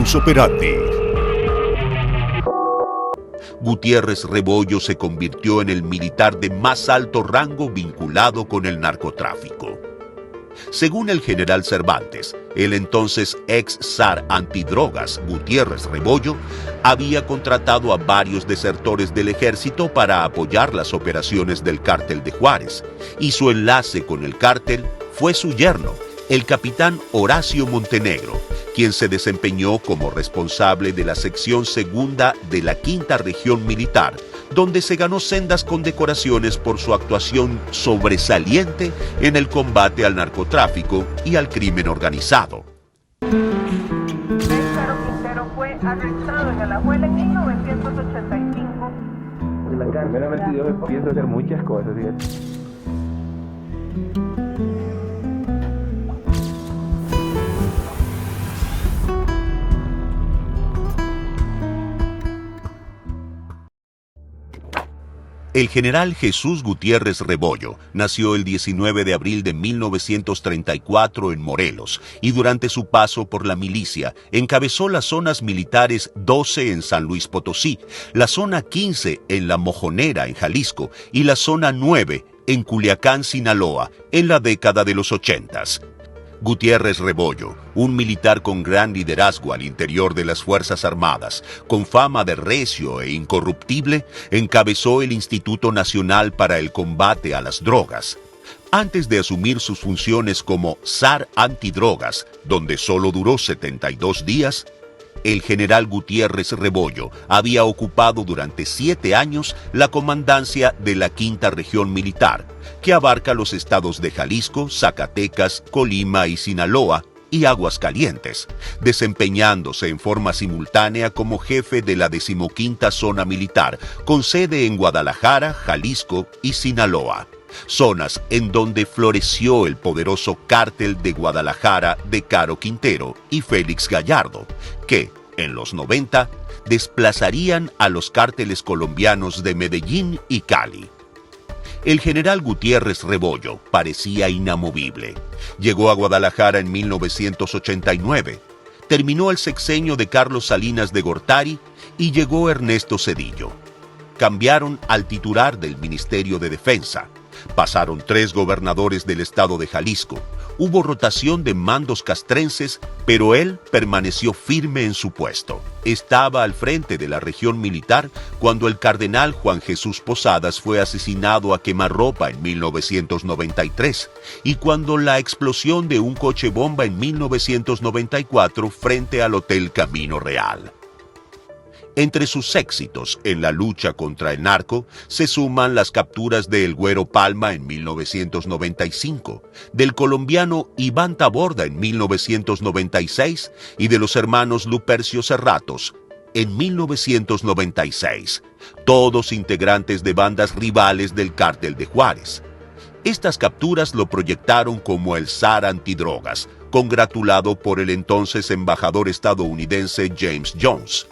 Modus operandi. Gutiérrez Rebollo se convirtió en el militar de más alto rango vinculado con el narcotráfico. Según el general Cervantes, el entonces ex zar antidrogas Gutiérrez Rebollo había contratado a varios desertores del ejército para apoyar las operaciones del cártel de Juárez, y su enlace con el cártel fue su yerno, el capitán Horacio Montenegro, quien se desempeñó como responsable de la sección segunda de la Quinta Región Militar, donde se ganó sendas condecoraciones por su actuación sobresaliente en el combate al narcotráfico y al crimen organizado. Caro Quintero fue arrestado en Alajuela en 1985. Primeramente yo pienso hacer muchas cosas, fíjate. El general Jesús Gutiérrez Rebollo nació el 19 de abril de 1934 en Morelos y durante su paso por la milicia encabezó las zonas militares 12 en San Luis Potosí, la zona 15 en La Mojonera en Jalisco y la zona 9 en Culiacán, Sinaloa, en la década de los 80s. Gutiérrez Rebollo, un militar con gran liderazgo al interior de las Fuerzas Armadas, con fama de recio e incorruptible, encabezó el Instituto Nacional para el Combate a las Drogas. Antes de asumir sus funciones como zar antidrogas, donde solo duró 72 días, el general Gutiérrez Rebollo había ocupado durante 7 años la comandancia de la Quinta Región Militar, que abarca los estados de Jalisco, Zacatecas, Colima y Sinaloa, y Aguascalientes, desempeñándose en forma simultánea como jefe de la 15ª Zona Militar, con sede en Guadalajara, Jalisco y Sinaloa, zonas en donde floreció el poderoso cártel de Guadalajara de Caro Quintero y Félix Gallardo, que, en los 90, desplazarían a los cárteles colombianos de Medellín y Cali. El general Gutiérrez Rebollo parecía inamovible. Llegó a Guadalajara en 1989, terminó el sexenio de Carlos Salinas de Gortari y llegó Ernesto Zedillo. Cambiaron al titular del Ministerio de Defensa. Pasaron 3 gobernadores del estado de Jalisco. Hubo rotación de mandos castrenses, pero él permaneció firme en su puesto. Estaba al frente de la región militar cuando el cardenal Juan Jesús Posadas fue asesinado a quemarropa en 1993 y cuando la explosión de un coche bomba en 1994 frente al Hotel Camino Real. Entre sus éxitos en la lucha contra el narco se suman las capturas de El Güero Palma en 1995, del colombiano Iván Taborda en 1996 y de los hermanos Lupercio Serratos en 1996, todos integrantes de bandas rivales del cártel de Juárez. Estas capturas lo proyectaron como el zar antidrogas, congratulado por el entonces embajador estadounidense James Jones.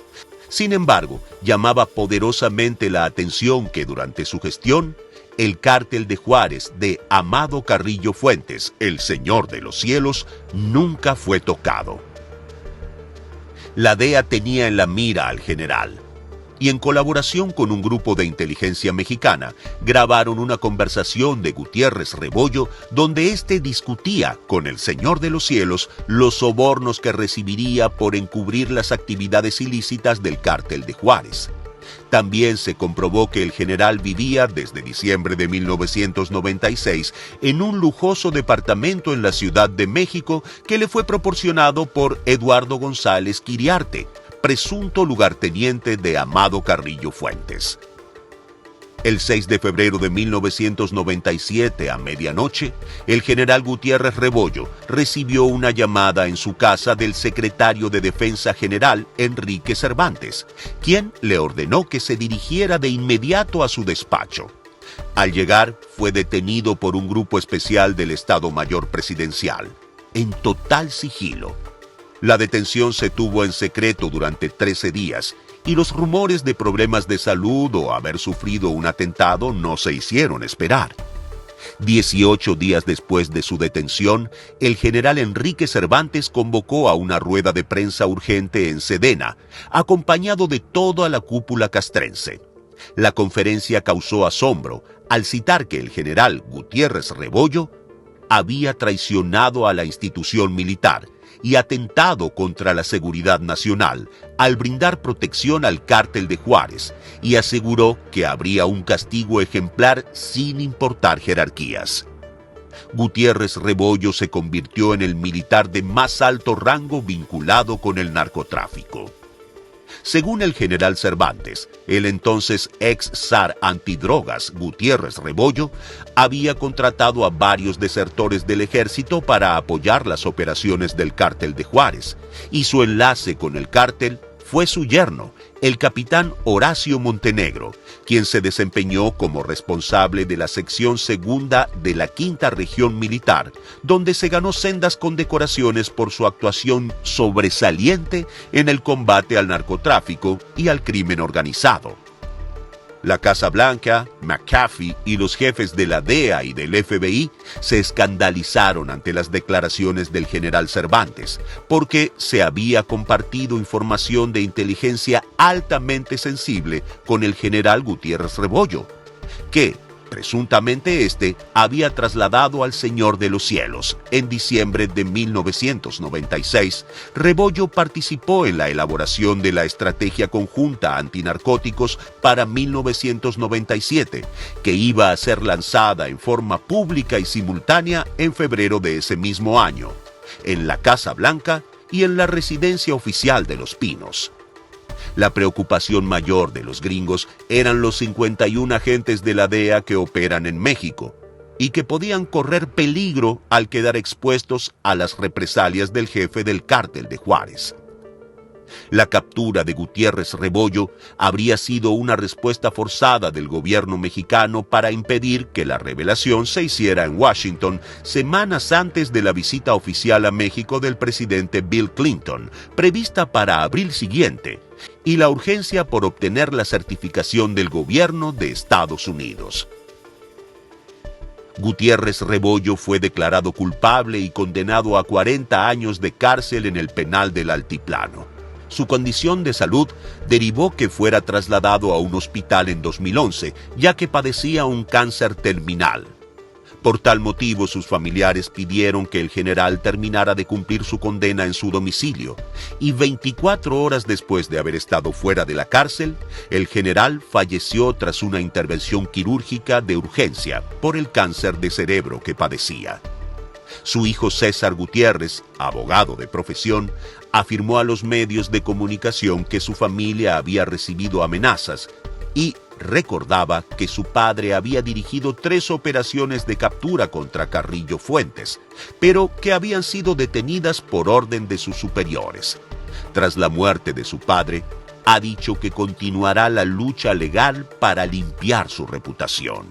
Sin embargo, llamaba poderosamente la atención que durante su gestión, el cártel de Juárez de Amado Carrillo Fuentes, el Señor de los Cielos, nunca fue tocado. La DEA tenía en la mira al general, y en colaboración con un grupo de inteligencia mexicana, grabaron una conversación de Gutiérrez Rebollo donde éste discutía con el Señor de los Cielos los sobornos que recibiría por encubrir las actividades ilícitas del cártel de Juárez. También se comprobó que el general vivía desde diciembre de 1996 en un lujoso departamento en la Ciudad de México que le fue proporcionado por Eduardo González Quiriarte, presunto lugarteniente de Amado Carrillo Fuentes. El 6 de febrero de 1997, a medianoche, el general Gutiérrez Rebollo recibió una llamada en su casa del secretario de Defensa General, Enrique Cervantes, quien le ordenó que se dirigiera de inmediato a su despacho. Al llegar, fue detenido por un grupo especial del Estado Mayor Presidencial, en total sigilo. La detención se tuvo en secreto durante 13 días y los rumores de problemas de salud o haber sufrido un atentado no se hicieron esperar. 18 días después de su detención, el general Enrique Cervantes convocó a una rueda de prensa urgente en Sedena, acompañado de toda la cúpula castrense. La conferencia causó asombro al citar que el general Gutiérrez Rebollo había traicionado a la institución militar y atentado contra la seguridad nacional al brindar protección al cártel de Juárez, y aseguró que habría un castigo ejemplar sin importar jerarquías. Gutiérrez Rebollo se convirtió en el militar de más alto rango vinculado con el narcotráfico. Según el general Cervantes, el entonces ex zar antidrogas Gutiérrez Rebollo había contratado a varios desertores del ejército para apoyar las operaciones del cártel de Juárez, y su enlace con el cártel fue su yerno, el capitán Horacio Montenegro, quien se desempeñó como responsable de la sección segunda de la Quinta Región Militar, donde se ganó sendas condecoraciones por su actuación sobresaliente en el combate al narcotráfico y al crimen organizado. La Casa Blanca, McAfee y los jefes de la DEA y del FBI se escandalizaron ante las declaraciones del general Cervantes, porque se había compartido información de inteligencia altamente sensible con el general Gutiérrez Rebollo, que, presuntamente había trasladado al Señor de los Cielos. En diciembre de 1996, Rebollo participó en la elaboración de la Estrategia Conjunta Antinarcóticos para 1997, que iba a ser lanzada en forma pública y simultánea en febrero de ese mismo año, en la Casa Blanca y en la residencia oficial de Los Pinos. La preocupación mayor de los gringos eran los 51 agentes de la DEA que operan en México y que podían correr peligro al quedar expuestos a las represalias del jefe del cártel de Juárez. La captura de Gutiérrez Rebollo habría sido una respuesta forzada del gobierno mexicano para impedir que la revelación se hiciera en Washington semanas antes de la visita oficial a México del presidente Bill Clinton, prevista para abril siguiente, y la urgencia por obtener la certificación del gobierno de Estados Unidos. Gutiérrez Rebollo fue declarado culpable y condenado a 40 años de cárcel en el penal del Altiplano. Su condición de salud derivó que fuera trasladado a un hospital en 2011, ya que padecía un cáncer terminal. Por tal motivo, sus familiares pidieron que el general terminara de cumplir su condena en su domicilio, y 24 horas después de haber estado fuera de la cárcel, el general falleció tras una intervención quirúrgica de urgencia por el cáncer de cerebro que padecía. Su hijo César Gutiérrez, abogado de profesión, afirmó a los medios de comunicación que su familia había recibido amenazas y recordaba que su padre había dirigido 3 operaciones de captura contra Carrillo Fuentes, pero que habían sido detenidas por orden de sus superiores. Tras la muerte de su padre, ha dicho que continuará la lucha legal para limpiar su reputación.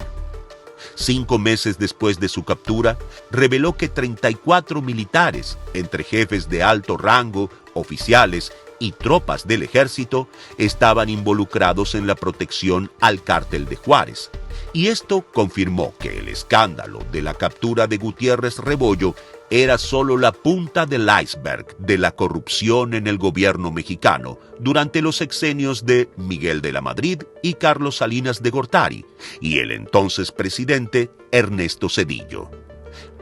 5 meses después de su captura, reveló que 34 militares, entre jefes de alto rango, oficiales y tropas del ejército, estaban involucrados en la protección al cártel de Juárez. Y esto confirmó que el escándalo de la captura de Gutiérrez Rebollo era solo la punta del iceberg de la corrupción en el gobierno mexicano durante los sexenios de Miguel de la Madrid y Carlos Salinas de Gortari y el entonces presidente Ernesto Zedillo.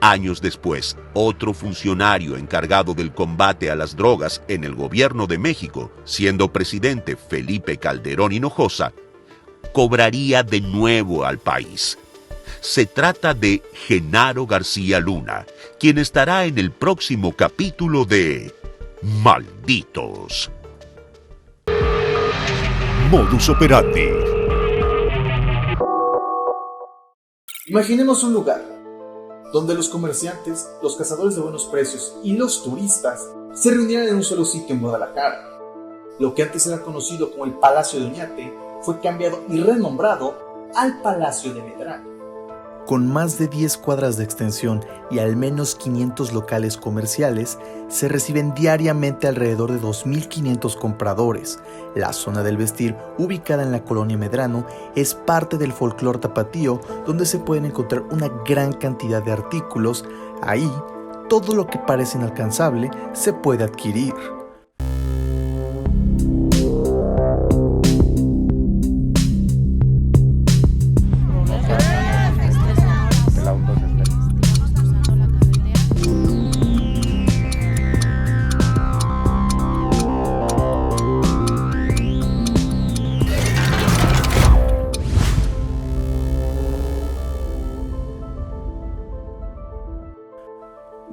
Años después, otro funcionario encargado del combate a las drogas en el gobierno de México, siendo presidente Felipe Calderón Hinojosa, cobraría de nuevo al país. Se trata de Genaro García Luna, quien estará en el próximo capítulo de Malditos. Modus Operandi. Imaginemos un lugar donde los comerciantes, los cazadores de buenos precios y los turistas se reunieran en un solo sitio en Guadalajara. Lo que antes era conocido como el Palacio de Oñate fue cambiado y renombrado al Palacio de Medrano. Con más de 10 cuadras de extensión y al menos 500 locales comerciales, se reciben diariamente alrededor de 2.500 compradores. La zona del vestir, ubicada en la colonia Medrano, es parte del folclore tapatío, donde se pueden encontrar una gran cantidad de artículos. Ahí, todo lo que parece inalcanzable se puede adquirir.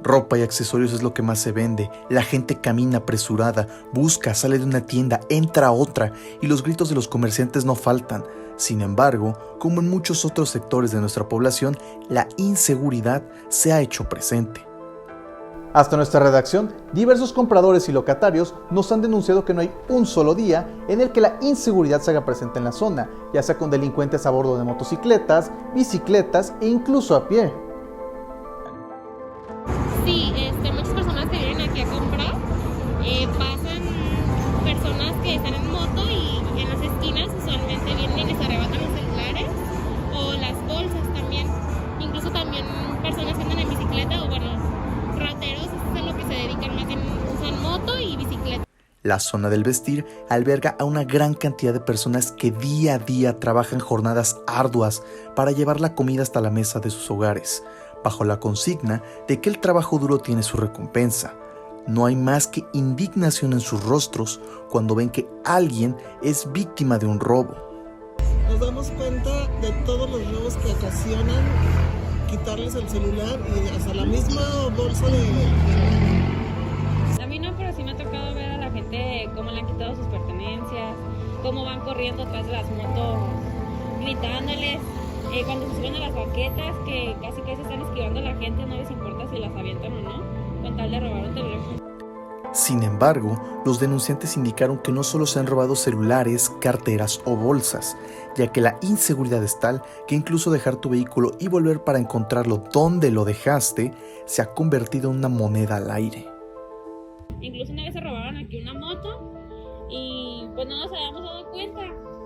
Ropa y accesorios es lo que más se vende. La gente camina apresurada, busca, sale de una tienda, entra a otra y los gritos de los comerciantes no faltan. Sin embargo, como en muchos otros sectores de nuestra población, la inseguridad se ha hecho presente. Hasta nuestra redacción, diversos compradores y locatarios nos han denunciado que no hay un solo día en el que la inseguridad se haga presente en la zona, ya sea con delincuentes a bordo de motocicletas, bicicletas e incluso a pie. Sí, muchas personas que vienen aquí a comprar, pasan personas que están en moto y en las esquinas usualmente vienen y se arrebatan los celulares o las bolsas también. Incluso también personas que andan en bicicleta o rateros, eso es a lo que se dedican más bien, usan moto y bicicleta. La zona del vestir alberga a una gran cantidad de personas que día a día trabajan jornadas arduas para llevar la comida hasta la mesa de sus hogares, bajo la consigna de que el trabajo duro tiene su recompensa. No hay más que indignación en sus rostros cuando ven que alguien es víctima de un robo. Nos damos cuenta de todos los robos que ocasionan quitarles el celular y hasta la misma bolsa de... A mí no, pero sí me ha tocado ver a la gente cómo le han quitado sus pertenencias, cómo van corriendo atrás de las motos, gritándoles. Cuando se suben a las banquetas, que casi están esquivando a la gente, no les importa si las avientan o no, con tal de robar un teléfono. Sin embargo, los denunciantes indicaron que no solo se han robado celulares, carteras o bolsas, ya que la inseguridad es tal que incluso dejar tu vehículo y volver para encontrarlo donde lo dejaste se ha convertido en una moneda al aire. Incluso una vez se robaron aquí una moto y pues no nos habíamos dado cuenta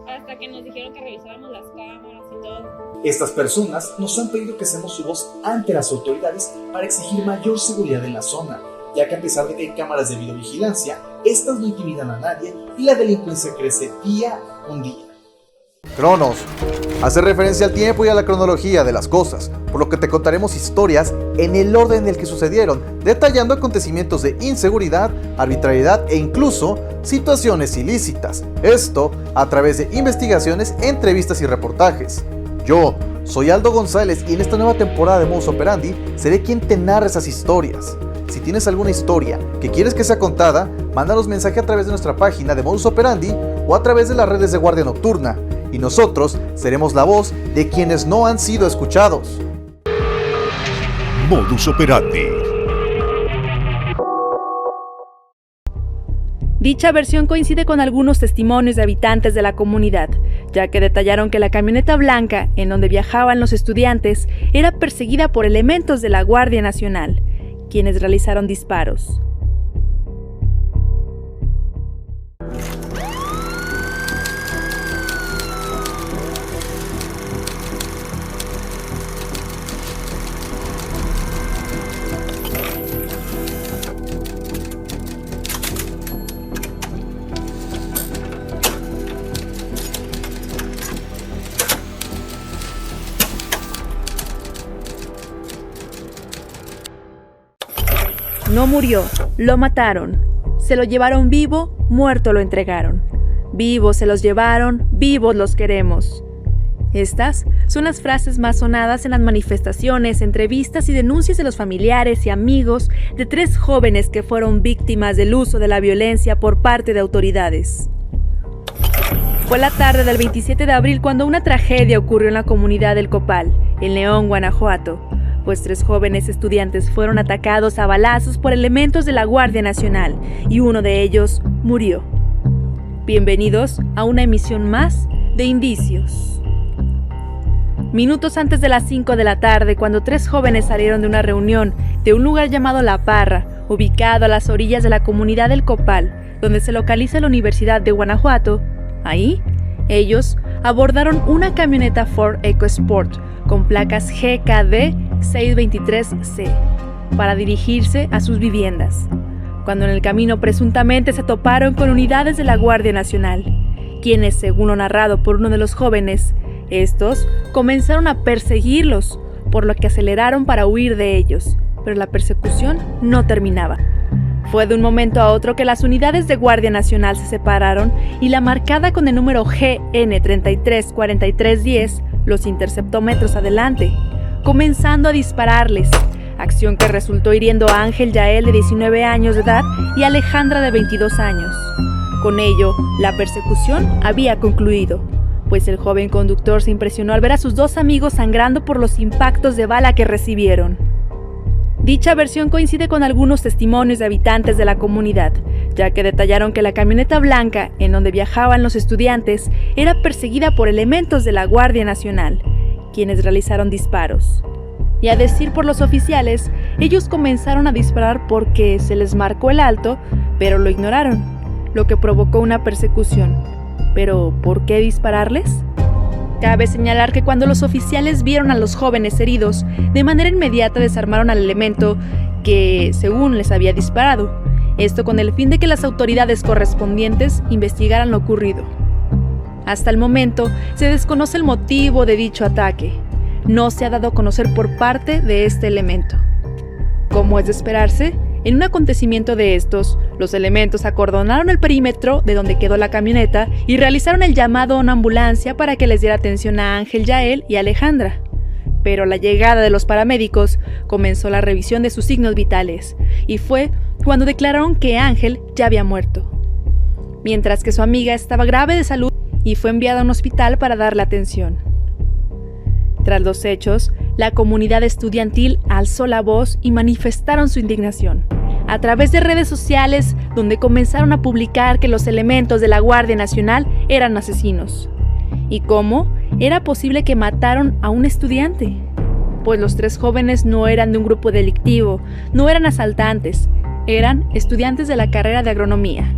hasta que nos dijeron que revisáramos las cámaras y todo. Estas personas nos han pedido que seamos su voz ante las autoridades para exigir mayor seguridad en la zona, ya que a pesar de que hay cámaras de videovigilancia, estas no intimidan a nadie y la delincuencia crece día con día. Cronos hace referencia al tiempo y a la cronología de las cosas, por lo que te contaremos historias en el orden en el que sucedieron, detallando acontecimientos de inseguridad, arbitrariedad e incluso situaciones ilícitas. Esto a través de investigaciones, entrevistas y reportajes. Yo soy Aldo González y en esta nueva temporada de Modus Operandi seré quien te narre esas historias. Si tienes alguna historia que quieres que sea contada, mándanos mensaje a través de nuestra página de Modus Operandi o a través de las redes de Guardia Nocturna, y nosotros seremos la voz de quienes no han sido escuchados. Modus Operandi. Dicha versión coincide con algunos testimonios de habitantes de la comunidad, ya que detallaron que la camioneta blanca en donde viajaban los estudiantes era perseguida por elementos de la Guardia Nacional, quienes realizaron disparos. No murió, lo mataron. Se lo llevaron vivo, muerto lo entregaron. Vivos se los llevaron, vivos los queremos. Estas son las frases más sonadas en las manifestaciones, entrevistas y denuncias de los familiares y amigos de 3 jóvenes que fueron víctimas del uso de la violencia por parte de autoridades. Fue la tarde del 27 de abril cuando una tragedia ocurrió en la comunidad del Copal, en León, Guanajuato, pues 3 jóvenes estudiantes fueron atacados a balazos por elementos de la Guardia Nacional y uno de ellos murió. Bienvenidos a una emisión más de Indicios. minutos antes de las 5 de la tarde, cuando 3 jóvenes salieron de una reunión de un lugar llamado La Parra, ubicado a las orillas de la comunidad del Copal, donde se localiza la Universidad de Guanajuato. Ahí, ellos abordaron una camioneta Ford EcoSport con placas GKD 623C para dirigirse a sus viviendas, cuando en el camino presuntamente se toparon con unidades de la Guardia Nacional, quienes, según lo narrado por uno de los jóvenes, estos comenzaron a perseguirlos, por lo que aceleraron para huir de ellos, pero la persecución no terminaba. Fue de un momento a otro que las unidades de Guardia Nacional se separaron y la marcada con el número GN334310 los interceptó metros adelante, comenzando a dispararles, acción que resultó hiriendo a Ángel Yael, de 19 años de edad, y Alejandra, de 22 años. Con ello, la persecución había concluido, pues el joven conductor se impresionó al ver a sus 2 amigos sangrando por los impactos de bala que recibieron. Dicha versión coincide con algunos testimonios de habitantes de la comunidad, ya que detallaron que la camioneta blanca en donde viajaban los estudiantes era perseguida por elementos de la Guardia Nacional, quienes realizaron disparos. Y a decir por los oficiales, ellos comenzaron a disparar porque se les marcó el alto, pero lo ignoraron, lo que provocó una persecución. ¿Pero por qué dispararles? Cabe señalar que cuando los oficiales vieron a los jóvenes heridos, de manera inmediata desarmaron al elemento que, según les había disparado, esto con el fin de que las autoridades correspondientes investigaran lo ocurrido. Hasta el momento, se desconoce el motivo de dicho ataque. No se ha dado a conocer por parte de este elemento. Como es de esperarse, en un acontecimiento de estos, los elementos acordonaron el perímetro de donde quedó la camioneta y realizaron el llamado a una ambulancia para que les diera atención a Ángel Yael y Alejandra. Pero a la llegada de los paramédicos comenzó la revisión de sus signos vitales, y fue cuando declararon que Ángel ya había muerto, mientras que su amiga estaba grave de salud y fue enviada a un hospital para darle atención. Tras los hechos, la comunidad estudiantil alzó la voz y manifestaron su indignación a través de redes sociales, donde comenzaron a publicar que los elementos de la Guardia Nacional eran asesinos. ¿Y cómo era posible que mataron a un estudiante? Pues los 3 jóvenes no eran de un grupo delictivo, no eran asaltantes, eran estudiantes de la carrera de agronomía.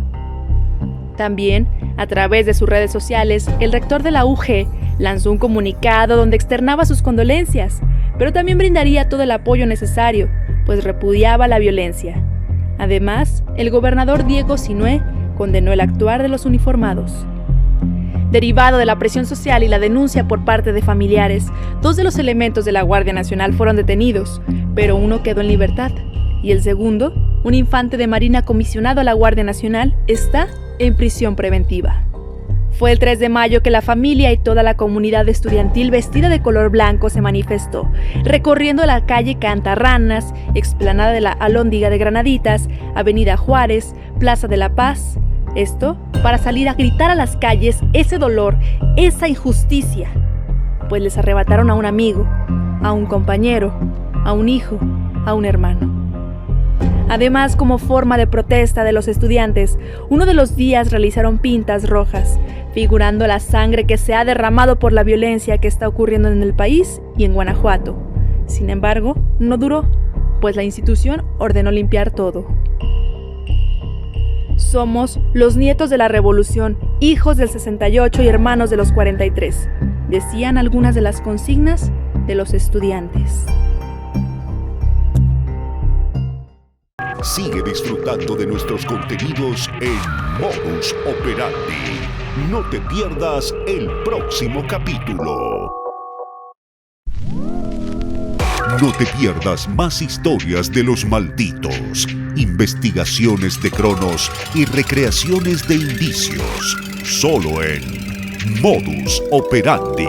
También, a través de sus redes sociales, el rector de la UG lanzó un comunicado donde externaba sus condolencias, pero también brindaría todo el apoyo necesario, pues repudiaba la violencia. Además, el gobernador Diego Sinue condenó el actuar de los uniformados. Derivado de la presión social y la denuncia por parte de familiares, 2 de los elementos de la Guardia Nacional fueron detenidos, pero uno quedó en libertad, y el segundo, un infante de Marina comisionado a la Guardia Nacional, está en prisión preventiva. Fue el 3 de mayo que la familia y toda la comunidad estudiantil vestida de color blanco se manifestó, recorriendo la calle Cantarranas, explanada de la Alhóndiga de Granaditas, Avenida Juárez, Plaza de la Paz. Esto para salir a gritar a las calles ese dolor, esa injusticia, pues les arrebataron a un amigo, a un compañero, a un hijo, a un hermano. Además, como forma de protesta de los estudiantes, uno de los días realizaron pintas rojas, figurando la sangre que se ha derramado por la violencia que está ocurriendo en el país y en Guanajuato. Sin embargo, no duró, pues la institución ordenó limpiar todo. Somos los nietos de la revolución, hijos del 68 y hermanos de los 43, decían algunas de las consignas de los estudiantes. Sigue disfrutando de nuestros contenidos en Modus Operandi. No te pierdas el próximo capítulo. No te pierdas más historias de los malditos, investigaciones de cronos y recreaciones de indicios. Solo en Modus Operandi.